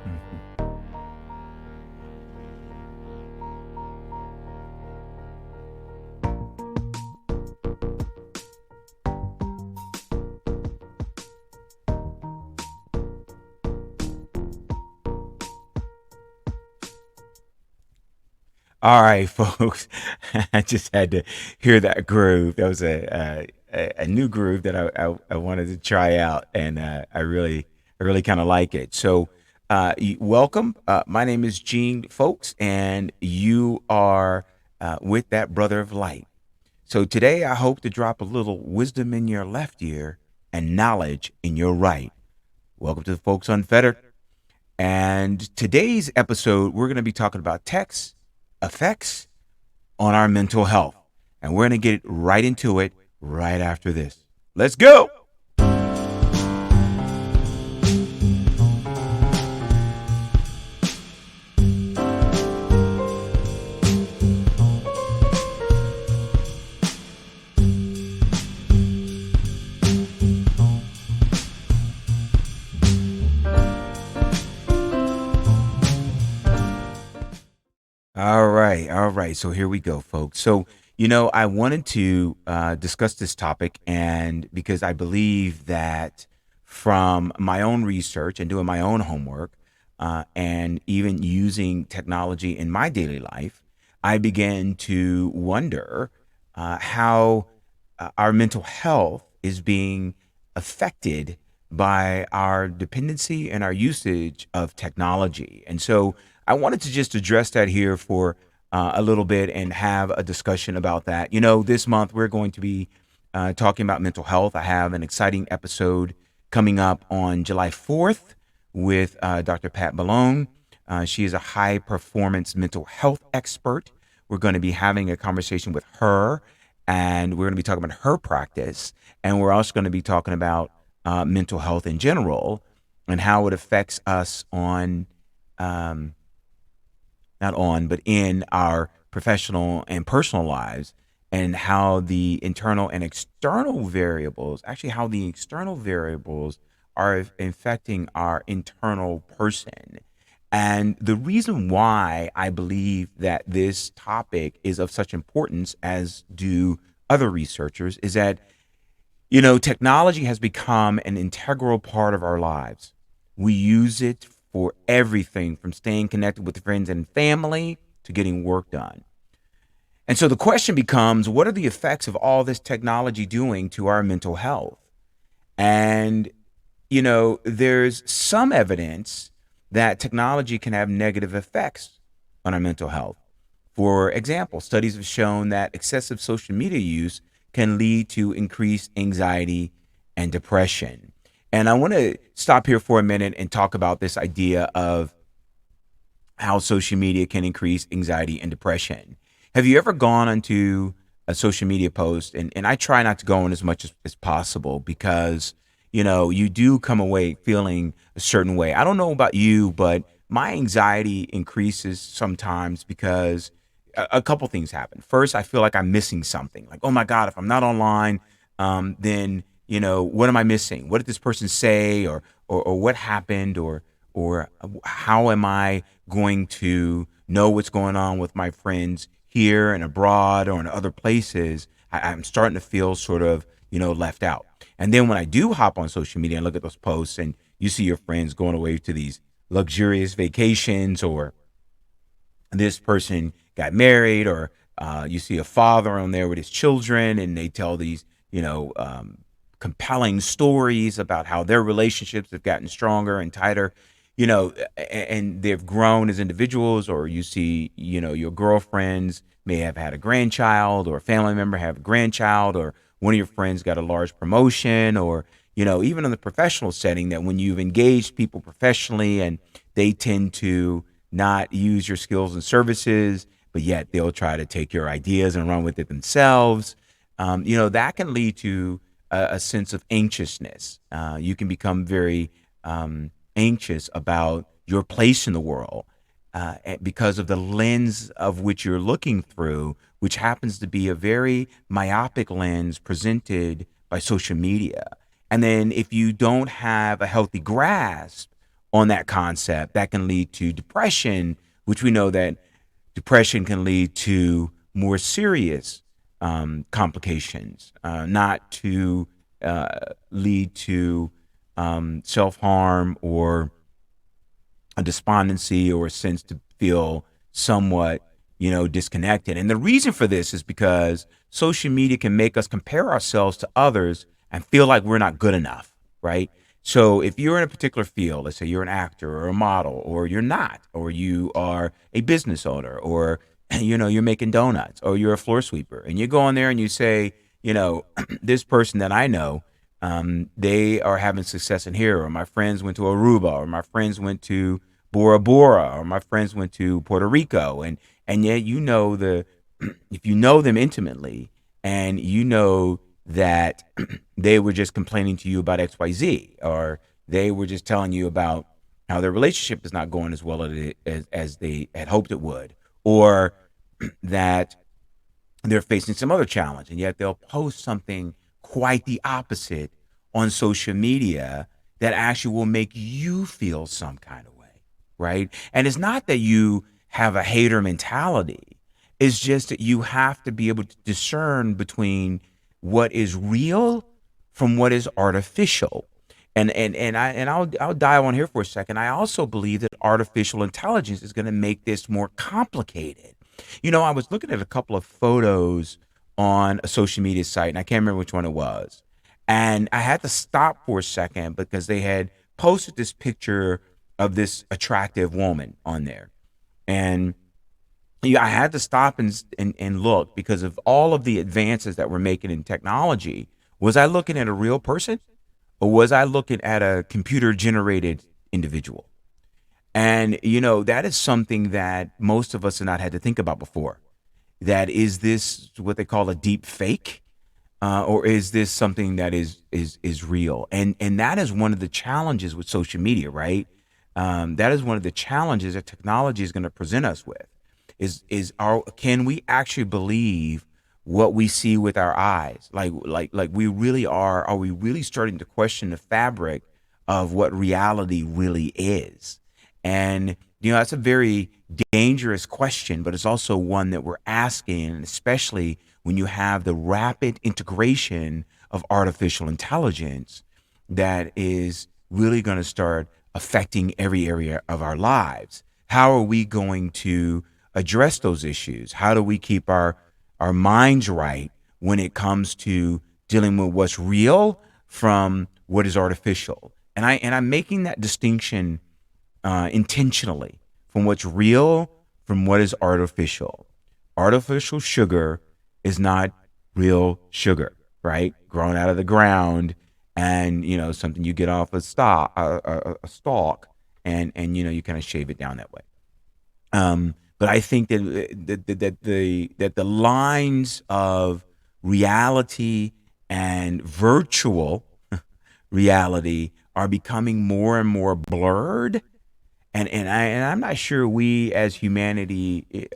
Mhm. All right, folks. I just had to hear that groove. That was a new groove that I wanted to try out, and I really kind of like it. So, welcome. My name is Gene, folks, and you are with that brother of light. So today, I hope to drop a little wisdom in your left ear and knowledge in your right. Welcome to the folks unfettered. And today's episode, we're going to be talking about tech's effects on our mental health. And we're going to get right into it right after this. Let's go. All right. All right. So here we go, folks. So, I wanted to discuss this topic, and because I believe that from my own research and doing my own homework, and even using technology in my daily life, I began to wonder how our mental health is being affected by our dependency and our usage of technology. And so I wanted to just address that here for a little bit and have a discussion about that. This month we're going to be talking about mental health. I have an exciting episode coming up on July 4th with Dr. Pat Malone. She is a high performance mental health expert. We're going to be having a conversation with her, and we're going to be talking about her practice. And we're also going to be talking about mental health in general and how it affects us on, um, not on, but in our professional and personal lives, and how the internal and external variables, actually, how the external variables are affecting our internal person. And the reason why I believe that this topic is of such importance, as do other researchers, is that, technology has become an integral part of our lives. We use it for everything from staying connected with friends and family to getting work done. And so the question becomes, what are the effects of all this technology doing to our mental health? And, there's some evidence that technology can have negative effects on our mental health. For example, studies have shown that excessive social media use can lead to increased anxiety and depression. And I want to stop here for a minute and talk about this idea of how social media can increase anxiety and depression. Have you ever gone onto a social media post? And I try not to go on as much as possible because, you do come away feeling a certain way. I don't know about you, but my anxiety increases sometimes because a couple things happen. First, I feel like I'm missing something. Like, oh my God, if I'm not online, then, what am I missing? What did this person say, or what happened, or how am I going to know what's going on with my friends here and abroad or in other places? I'm starting to feel sort of, left out. And then when I do hop on social media and look at those posts, and you see your friends going away to these luxurious vacations, or this person got married, or you see a father on there with his children, and they tell these, compelling stories about how their relationships have gotten stronger and tighter, and they've grown as individuals. Or you see, your girlfriends may have had a grandchild, or a family member have a grandchild, or one of your friends got a large promotion, or, even in the professional setting, that when you've engaged people professionally and they tend to not use your skills and services, but yet they'll try to take your ideas and run with it themselves. That can lead to a sense of anxiousness. You can become very anxious about your place in the world, because of the lens of which you're looking through, which happens to be a very myopic lens presented by social media. And then if you don't have a healthy grasp on that concept, that can lead to depression, which we know that depression can lead to more serious complications, not to lead to self harm or a despondency or a sense to feel somewhat, disconnected. And the reason for this is because social media can make us compare ourselves to others and feel like we're not good enough, right? So if you're in a particular field, let's say you're an actor or a model, or you're not, or you are a business owner, or you're making donuts, or you're a floor sweeper, and you go on there and you say, this person that I know, they are having success in here, or my friends went to Aruba, or my friends went to Bora Bora, or my friends went to Puerto Rico, and yet if you know them intimately, and you know that they were just complaining to you about XYZ, or they were just telling you about how their relationship is not going as well as they had hoped it would, or that they're facing some other challenge, and yet they'll post something quite the opposite on social media that actually will make you feel some kind of way, right? And it's not that you have a hater mentality. It's just that you have to be able to discern between what is real from what is artificial. And I'll dive on here for a second. I also believe that artificial intelligence is going to make this more complicated. I was looking at a couple of photos on a social media site, and I can't remember which one it was. And I had to stop for a second because they had posted this picture of this attractive woman on there. And I had to stop and look because of all of the advances that we're making in technology. Was I looking at a real person, or was I looking at a computer generated individual? And, that is something that most of us have not had to think about before. That is this what they call a deep fake? Or is this something that is real? And that is one of the challenges with social media, right? That is one of the challenges that technology is going to present us with. Can we actually believe what we see with our eyes? Like we really are. Are we really starting to question the fabric of what reality really is? And that's a very dangerous question, but it's also one that we're asking, and especially when you have the rapid integration of artificial intelligence that is really going to start affecting every area of our lives. How are we going to address those issues? How do we keep our minds right when it comes to dealing with what's real from what is artificial? And I'm making that distinction intentionally, from what's real from what is artificial. Artificial sugar is not real sugar, right? Grown out of the ground, and something you get off a stalk, and you kind of shave it down that way. But I think that the lines of reality and virtual reality are becoming more and more blurred, and I'm not sure we as humanity,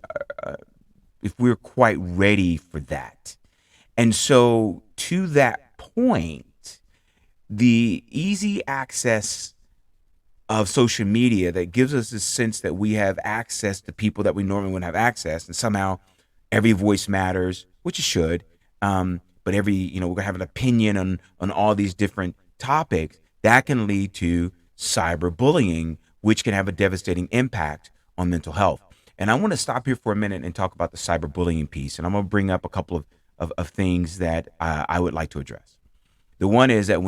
if we're quite ready for that. And so, to that point, the easy access of social media that gives us this sense that we have access to people that we normally wouldn't have access, and somehow every voice matters, which it should. But we're gonna have an opinion on all these different topics. That can lead to cyberbullying, which can have a devastating impact on mental health. And I want to stop here for a minute and talk about the cyberbullying piece. And I'm going to bring up a couple of things that I would like to address. The one is that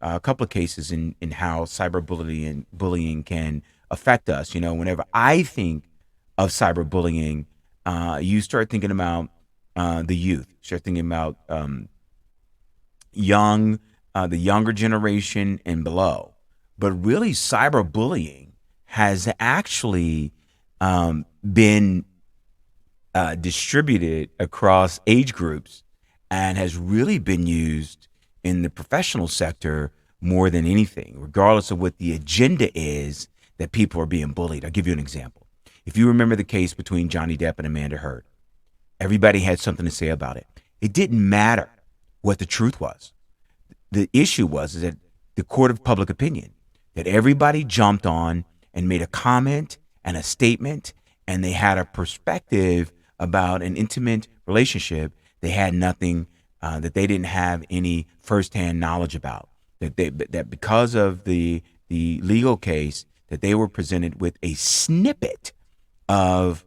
a couple of cases in how cyberbullying and bullying can affect us. Whenever I think of cyberbullying, you start thinking about the youth, start thinking about the younger generation and below. But really, cyberbullying has actually been distributed across age groups and has really been used in the professional sector more than anything, regardless of what the agenda is that people are being bullied. I'll give you an example. If you remember the case between Johnny Depp and Amber Heard, everybody had something to say about it. It didn't matter what the truth was. The issue was that the court of public opinion, that everybody jumped on and made a comment and a statement, and they had a perspective about an intimate relationship they had nothing, that they didn't have any firsthand knowledge about. That because of the legal case, that they were presented with a snippet of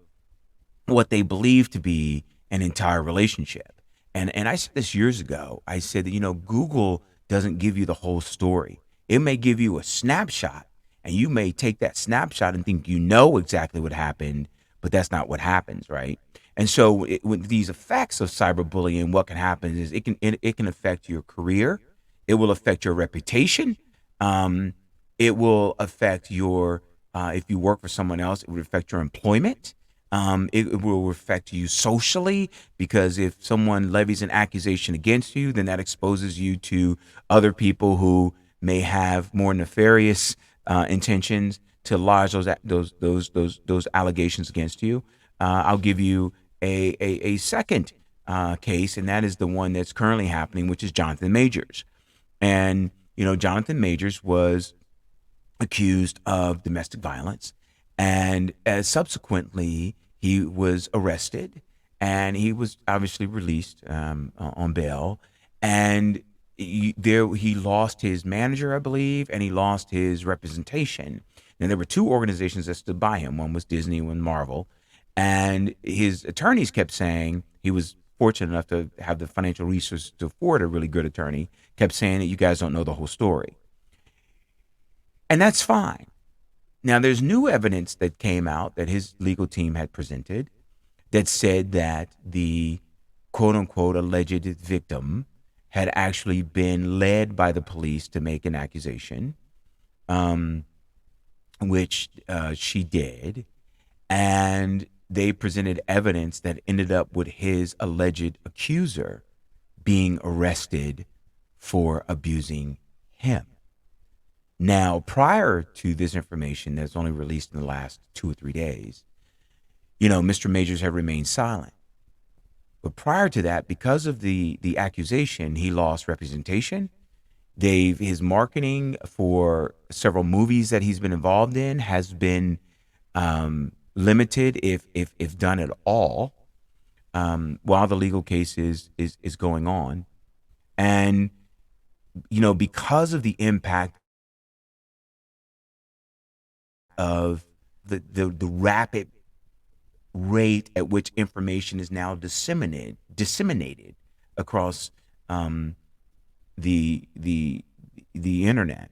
what they believe to be an entire relationship. And I said this years ago. I said that, Google doesn't give you the whole story. It may give you a snapshot, and you may take that snapshot and think you know exactly what happened, but that's not what happens, right? And so with these effects of cyberbullying, what can happen is it can affect your career. It will affect your reputation. Um, it will affect your if you work for someone else, it would affect your employment. It will affect you socially, because if someone levies an accusation against you, then that exposes you to other people who may have more nefarious intentions to lodge those allegations against you. I'll give you a second case, and that is the one that's currently happening, which is Jonathan Majors. And Jonathan Majors was accused of domestic violence, and subsequently he was arrested, and he was obviously released on bail, and he lost his manager, I believe, and he lost his representation. And there were two organizations that stood by him. One was Disney, one Marvel, and his attorneys kept saying, he was fortunate enough to have the financial resources to afford a really good attorney, kept saying that you guys don't know the whole story. And that's fine. Now, there's new evidence that came out that his legal team had presented that said that the quote unquote alleged victim had actually been led by the police to make an accusation, um, which she did. And they presented evidence that ended up with his alleged accuser being arrested for abusing him. Now, prior to this information that's only released in the last 2 or 3 days, Mr. Majors had remained silent. But prior to that, because of the accusation, he lost representation. His marketing for several movies that he's been involved in has been limited, if done at all, while the legal case is going on. And because of the impact of the rapid rate at which information is now disseminated across the internet,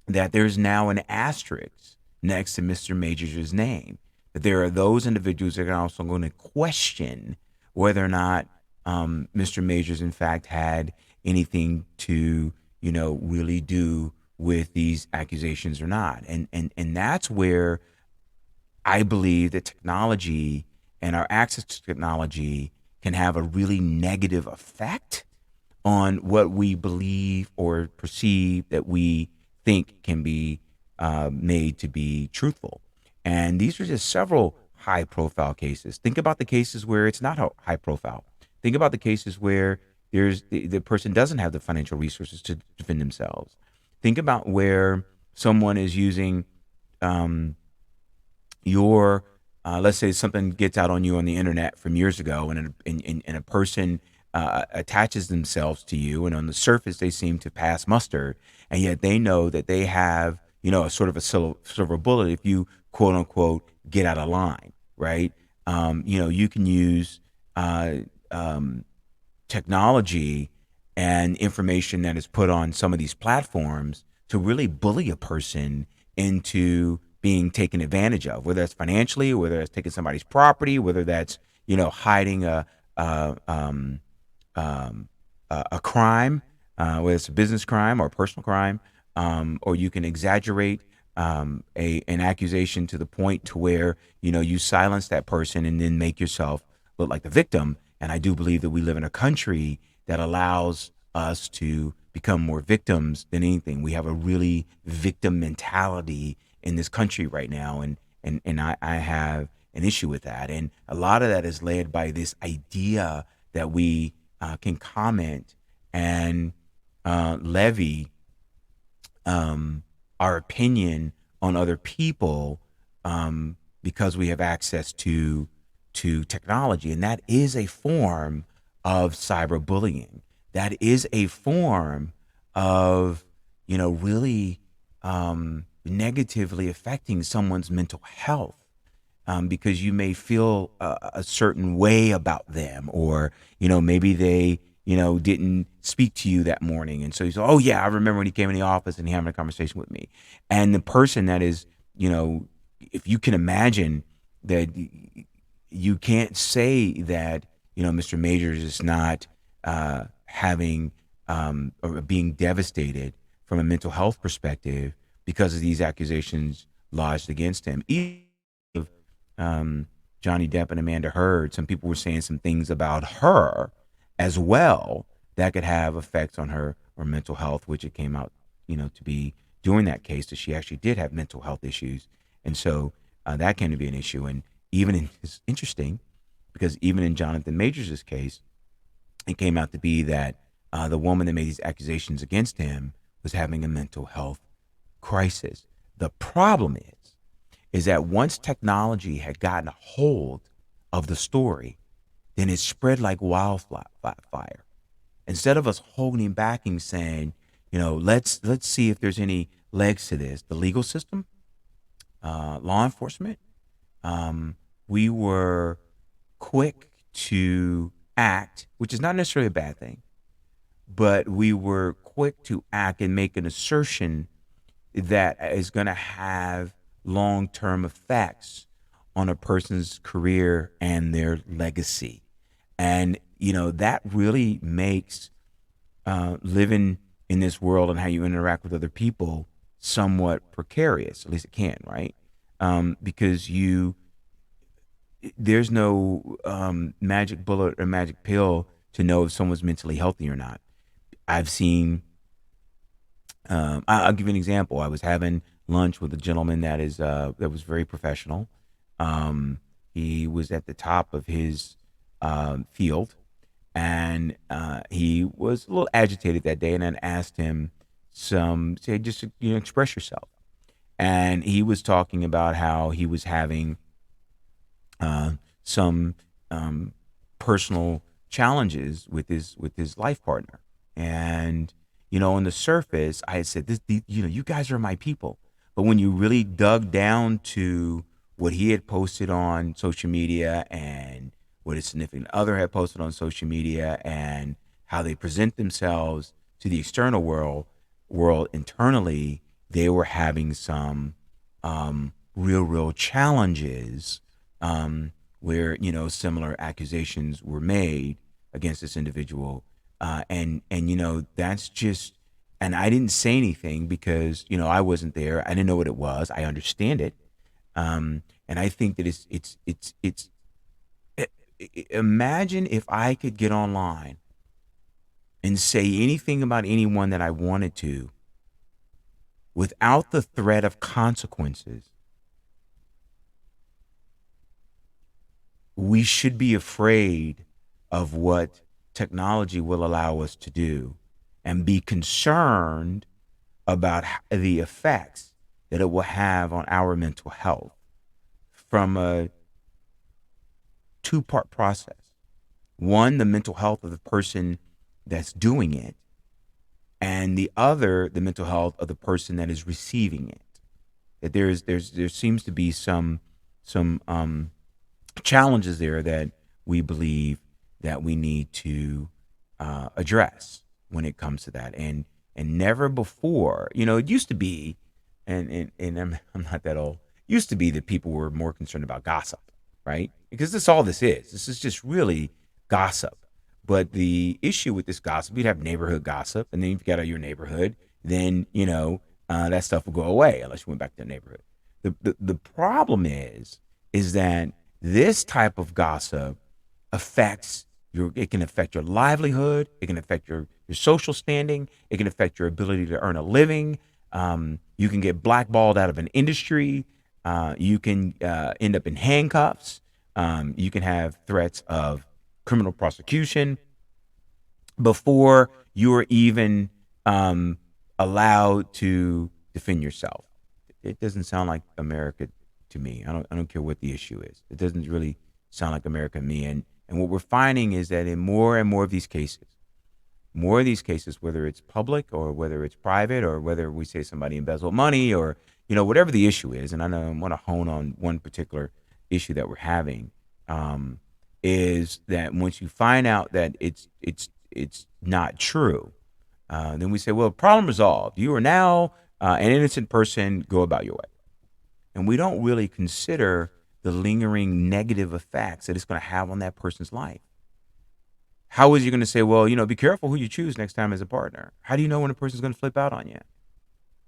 that there's now an asterisk next to Mr. Majors' name. That there are those individuals that are also going to question whether or not Mr. Majors, in fact, had anything to really do with these accusations or not. And that's where I believe that technology and our access to technology can have a really negative effect on what we believe or perceive that we think can be made to be truthful. And these are just several high profile cases. Think about the cases where it's not high profile. Think about the cases where the person doesn't have the financial resources to defend themselves. Think about where someone is using your let's say something gets out on you on the internet from years ago, and a person attaches themselves to you, and on the surface they seem to pass muster, and yet they know that they have a sort of a silver bullet if you quote unquote get out of line, right? You can use technology and information that is put on some of these platforms to really bully a person into being taken advantage of, whether that's financially, whether that's taking somebody's property, whether that's hiding a a crime, whether it's a business crime or a personal crime, or you can exaggerate an accusation to the point to where you silence that person and then make yourself look like the victim. And I do believe that we live in a country that allows us to become more victims than anything. We have a really victim mentality in this country right now, and I have an issue with that. And a lot of that is led by this idea that we can comment and levy our opinion on other people, because we have access to technology, and that is a form of cyberbullying. That is a form of, really negatively affecting someone's mental health, because you may feel a certain way about them, or maybe they didn't speak to you that morning, and so you say, oh yeah, I remember when he came in the office and he having a conversation with me. And the person that is, if you can imagine that, you can't say that Mr. Majors is not having, or being devastated from a mental health perspective because of these accusations lodged against him. Even um, Johnny Depp and Amanda Heard, some people were saying some things about her as well that could have effects on her or mental health, which it came out, to be during that case that she actually did have mental health issues, and so that came to be an issue. And even it's interesting because even in Jonathan Majors' case, it came out to be that the woman that made these accusations against him was having a mental health crisis. The problem is that once technology had gotten a hold of the story, then it spread like wildfire. Instead of us holding back and saying, let's see if there's any legs to this, the legal system, law enforcement, we were quick to act, which is not necessarily a bad thing, but we were quick to act and make an assertion that is going to have long term effects on a person's career and their legacy. And, that really makes living in this world and how you interact with other people somewhat precarious. At least it can, right? Because there's no magic bullet or magic pill to know if someone's mentally healthy or not. I've seen, I'll give you an example. I was having lunch with a gentleman that was very professional. He was at the top of his field, and he was a little agitated that day. And I asked him say, just express yourself. And he was talking about how he was having some personal challenges with his life partner. And on the surface, I had said, you guys are my people. But when you really dug down to what he had posted on social media and what his significant other had posted on social media and how they present themselves to the external world internally, they were having some real challenges, where similar accusations were made against this individual, and that's just. And I didn't say anything because I wasn't there. I didn't know what it was. I understand it, and I think that it's. Imagine if I could get online and say anything about anyone that I wanted to without the threat of consequences. We should be afraid of what technology will allow us to do and be concerned about the effects that it will have on our mental health from a two-part process. One, the mental health of the person that's doing it, and the other, the mental health of the person that is receiving it. That there seems to be some challenges there that we believe that we need to address when it comes to that. And never before, it used to be, and I'm not that old. Used to be that people were more concerned about gossip, right? Because that's all this is. This is just really gossip. But the issue with this gossip, you'd have neighborhood gossip, and then if you got out of your neighborhood, then that stuff will go away unless you went back to the neighborhood. The problem is that this type of gossip affects it can affect your livelihood, it can affect your social standing, it can affect your ability to earn a living. You can get blackballed out of an industry. You can end up in handcuffs. You can have threats of criminal prosecution before you are even allowed to defend yourself. It doesn't sound like America to me. I don't care what the issue is. It doesn't really sound like America to me. And what we're finding is that in more and more of these cases, whether it's public or whether it's private or whether we say somebody embezzled money or whatever the issue is, and I know I want to hone on one particular issue that we're having, um, is that once you find out that it's not true, then we say, well, problem resolved. You are now an innocent person. Go about your way, and we don't really consider the lingering negative effects that it's going to have on that person's life. How is you going to say, well, be careful who you choose next time as a partner? How do you know when a person's going to flip out on you?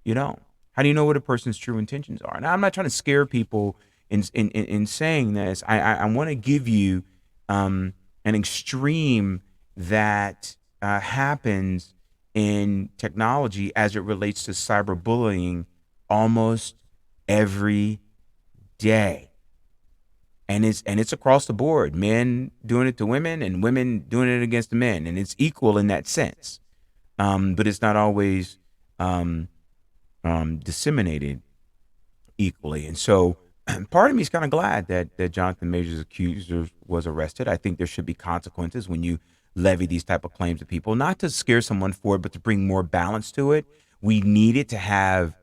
You don't. How do you know what a person's true intentions are? Now, I'm not trying to scare people in saying this. I want to give you an extreme that happens in technology as it relates to cyberbullying almost every day. And it's across the board, men doing it to women and women doing it against the men, and it's equal in that sense. But it's not always um, disseminated equally. And so part of me is kind of glad that Jonathan Majors' accuser was arrested. I think there should be consequences when you levy these type of claims at people, not to scare someone for it, but to bring more balance to it. We needed to have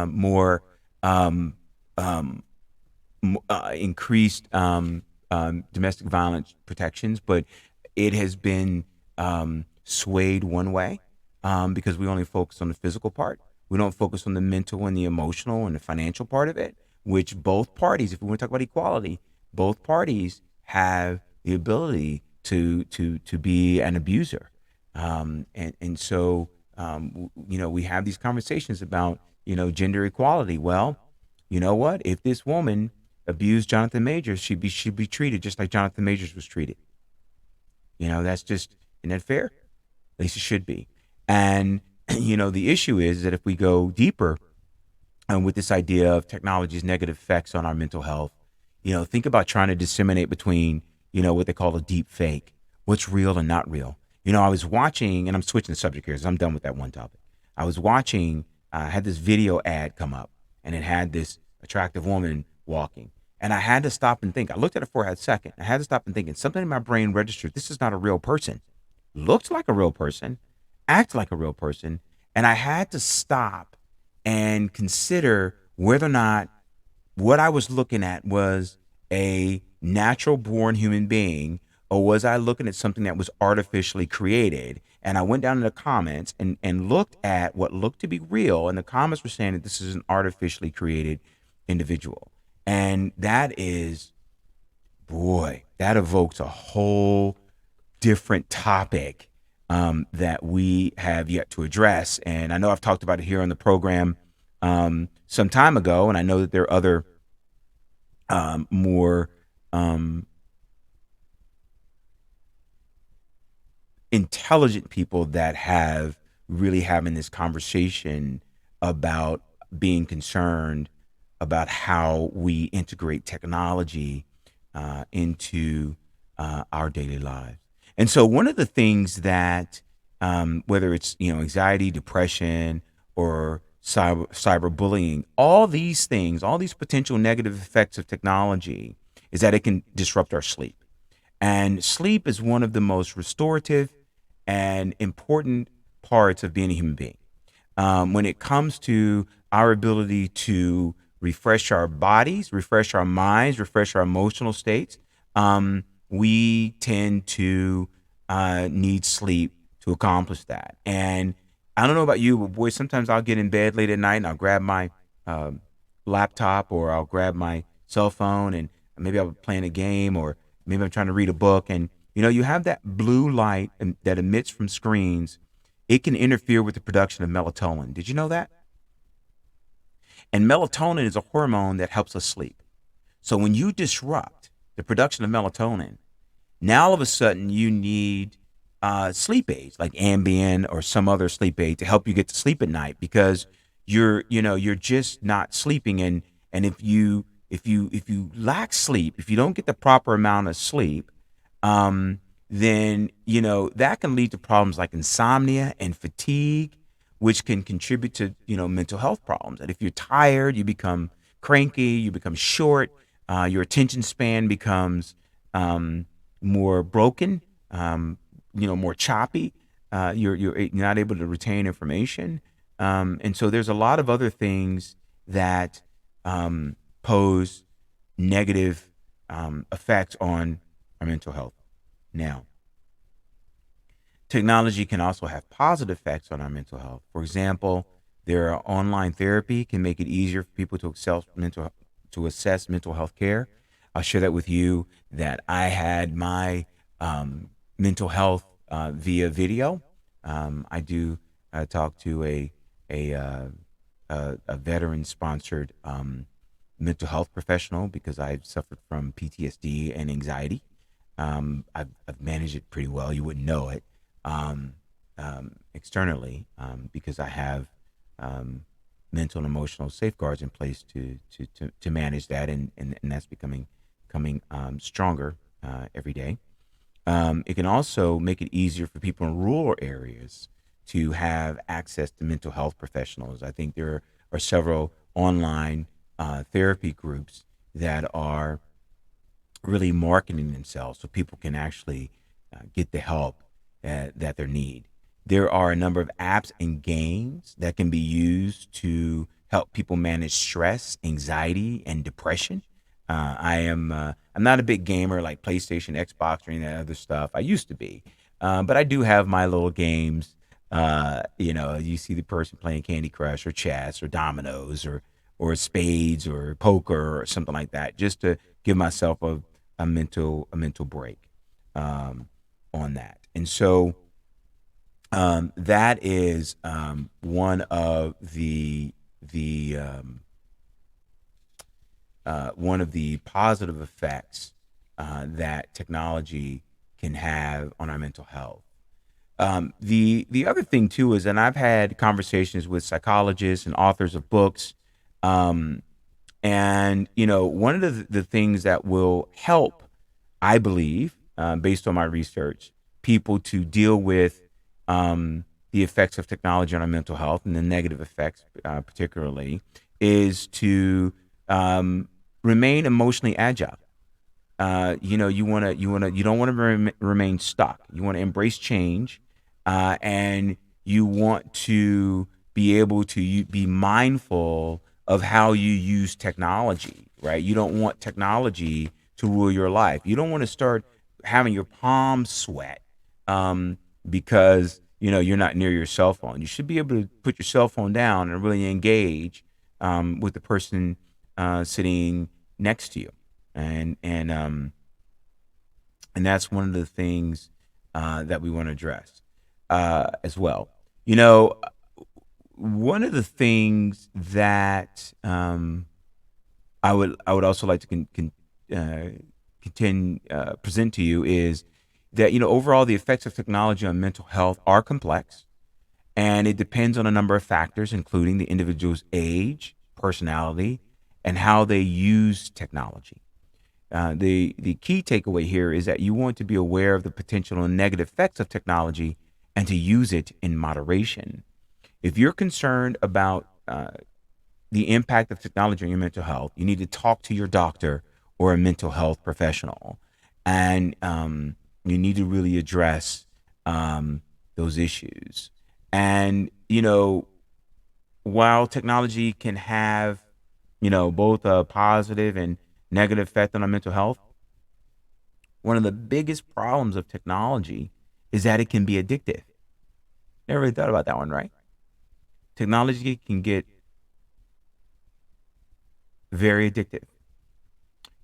more um, um, increased domestic violence protections, but it has been swayed one way because we only focus on the physical part. We don't focus on the mental and the emotional and the financial part of it, which both parties, if we want to talk about equality, both parties have the ability to be an abuser. And so, we have these conversations about, gender equality. Well, you know what? If this woman abused Jonathan Majors, she'd be treated just like Jonathan Majors was treated. That's just, isn't that fair? At least it should be. And the issue is that if we go deeper with this idea of technology's negative effects on our mental health, think about trying to disseminate between, what they call a deep fake, what's real and not real. I was watching, and I'm switching the subject here because I'm done with that one topic. I was watching, I had this video ad come up, and it had this attractive woman walking. And I had to stop and think. I looked at her for a second. I had to stop and think, and something in my brain registered, this is not a real person. Looks like a real person, acts like a real person. And I had to stop and consider whether or not what I was looking at was a natural born human being, or was I looking at something that was artificially created? And I went down in the comments and looked at what looked to be real. And the comments were saying that this is an artificially created individual. And that is, boy, that evokes a whole different topic that we have yet to address. And I know I've talked about it here on the program some time ago, and I know that there are other more intelligent people that have really having this conversation about being concerned about how we integrate technology into our daily lives. And so one of the things that, whether it's, anxiety, depression, or cyberbullying, all these things, all these potential negative effects of technology is that it can disrupt our sleep. And sleep is one of the most restorative and important parts of being a human being. When it comes to our ability to refresh our bodies, refresh our minds, refresh our emotional states, we tend to need sleep to accomplish that. And I don't know about you, but boy, sometimes I'll get in bed late at night and I'll grab my laptop, or I'll grab my cell phone, and maybe I'll be playing a game, or maybe I'm trying to read a book. And, you have that blue light that emits from screens. It can interfere with the production of melatonin. Did you know that? And melatonin is a hormone that helps us sleep. So when you disrupt the production of melatonin, now all of a sudden you need sleep aids like Ambien or some other sleep aid to help you get to sleep at night, because you're just not sleeping. And if you lack sleep, if you don't get the proper amount of sleep, then that can lead to problems like insomnia and fatigue, which can contribute to, mental health problems. And if you're tired, you become cranky, you become short, your attention span becomes um, more broken, more choppy. You're not able to retain information, and so there's a lot of other things that pose negative effects on our mental health. Now, technology can also have positive effects on our mental health. For example, there are online therapy can make it easier for people to assess mental health care. I'll share that with you that I had my mental health via video. I do talk to a uh, a veteran sponsored mental health professional because I've suffered from PTSD and anxiety. I've managed it pretty well. You wouldn't know it externally because I have um, mental and emotional safeguards in place to manage that, and that's becoming stronger every day. It can also make it easier for people in rural areas to have access to mental health professionals. I think there are several online therapy groups that are really marketing themselves so people can actually get the help that they need. There are a number of apps and games that can be used to help people manage stress, anxiety, and depression. I'm not a big gamer like PlayStation, Xbox, or any of that other stuff. I used to be, but I do have my little games. You see the person playing Candy Crush or chess or dominoes or spades or poker or something like that, just to give myself a mental break um, on that. And so that is one of the positive effects that technology can have on our mental health. The other thing too is, and I've had conversations with psychologists and authors of books, um, and one of the things that will help, I believe, based on my research, people to deal with the effects of technology on our mental health and the negative effects, particularly, is to um, remain emotionally agile. You don't want to remain stuck. You want to embrace change, and you want to be able to be mindful of how you use technology. Right? You don't want technology to rule your life. You don't want to start having your palms sweat um, because you're not near your cell phone. You should be able to put your cell phone down and really engage with the person sitting next to you, and that's one of the things that we want to address as well. You know, one of the things that I would also like to present to you is that overall the effects of technology on mental health are complex, and it depends on a number of factors, including the individual's age, personality, and how they use technology. The key takeaway here is that you want to be aware of the potential and negative effects of technology and to use it in moderation. If you're concerned about the impact of technology on your mental health, you need to talk to your doctor or a mental health professional, and you need to really address those issues. And while technology can have both a positive and negative effect on our mental health, one of the biggest problems of technology is that it can be addictive. Never really thought about that one, right? Technology can get very addictive.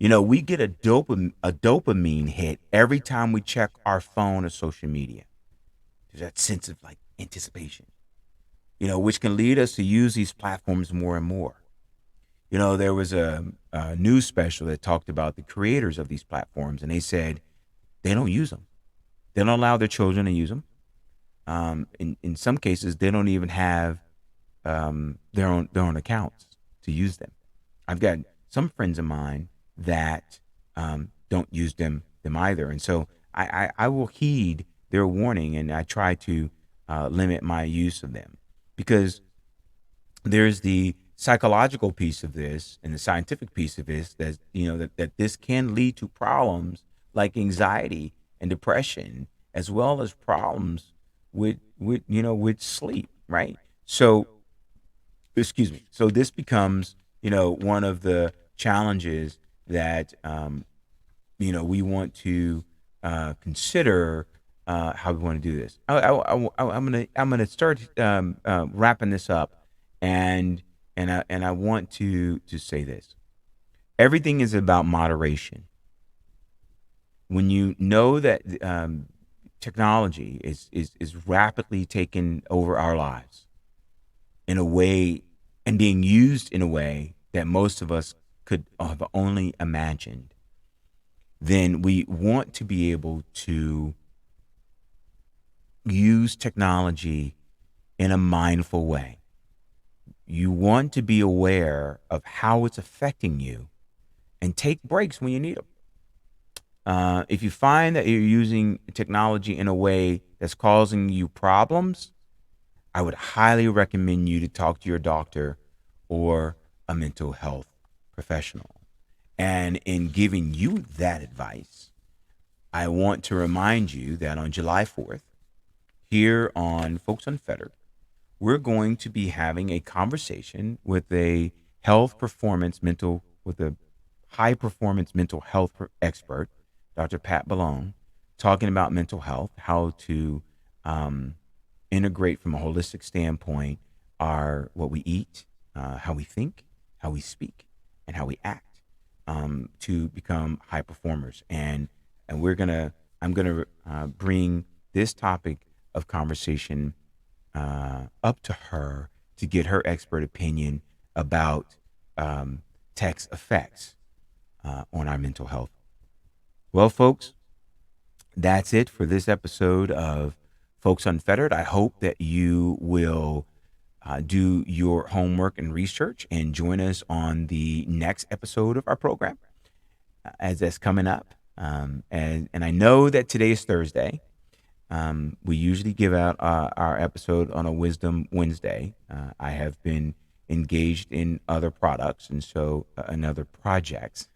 We get a dopamine hit every time we check our phone or social media. There's that sense of like anticipation, which can lead us to use these platforms more and more. There was a news special that talked about the creators of these platforms, and they said they don't use them. They don't allow their children to use them. In some cases, they don't even have their own accounts to use them. I've got some friends of mine that don't use them either, and so I will heed their warning, and I try to limit my use of them. because there's the psychological piece of this and the scientific piece of this, that that this can lead to problems like anxiety and depression, as well as problems with sleep, right? So, excuse me. So this becomes, one of the challenges that we want to consider how we want to do this. I'm gonna start wrapping this up, and I want to say this. Everything is about moderation. When you know that technology is rapidly taking over our lives in a way, and being used in a way that most of us could have only imagined, then we want to be able to use technology in a mindful way. You want to be aware of how it's affecting you and take breaks when you need them. If you find that you're using technology in a way that's causing you problems, I would highly recommend you to talk to your doctor or a mental health professional. And in giving you that advice, I want to remind you that on July 4th, here on Folks Unfettered, we're going to be having a conversation with a with a high performance mental health expert, Dr. Pat Ballone, talking about mental health, how to um, integrate from a holistic standpoint our what we eat, how we think, how we speak, and how we act, to become high performers. And I'm gonna bring this topic of conversation up to her to get her expert opinion about tech's effects on our mental health. Well, folks, that's it for this episode of Folks Unfettered. I hope that you will do your homework and research and join us on the next episode of our program as that's coming up. And I know that today is Thursday. We usually give out our episode on a Wisdom Wednesday. I have been engaged in other products and so in other projects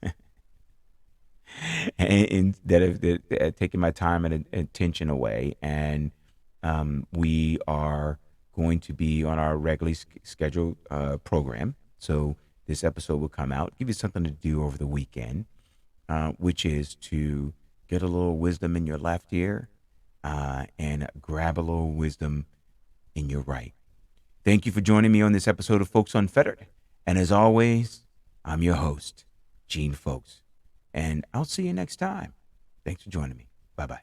and that have taken my time and attention away. And we are going to be on our regularly scheduled program. So this episode will come out, give you something to do over the weekend, which is to get a little wisdom in your left ear and grab a little wisdom in your right. Thank you for joining me on this episode of Folks Unfettered. And as always, I'm your host, Gene Folks. And I'll see you next time. Thanks for joining me. Bye bye.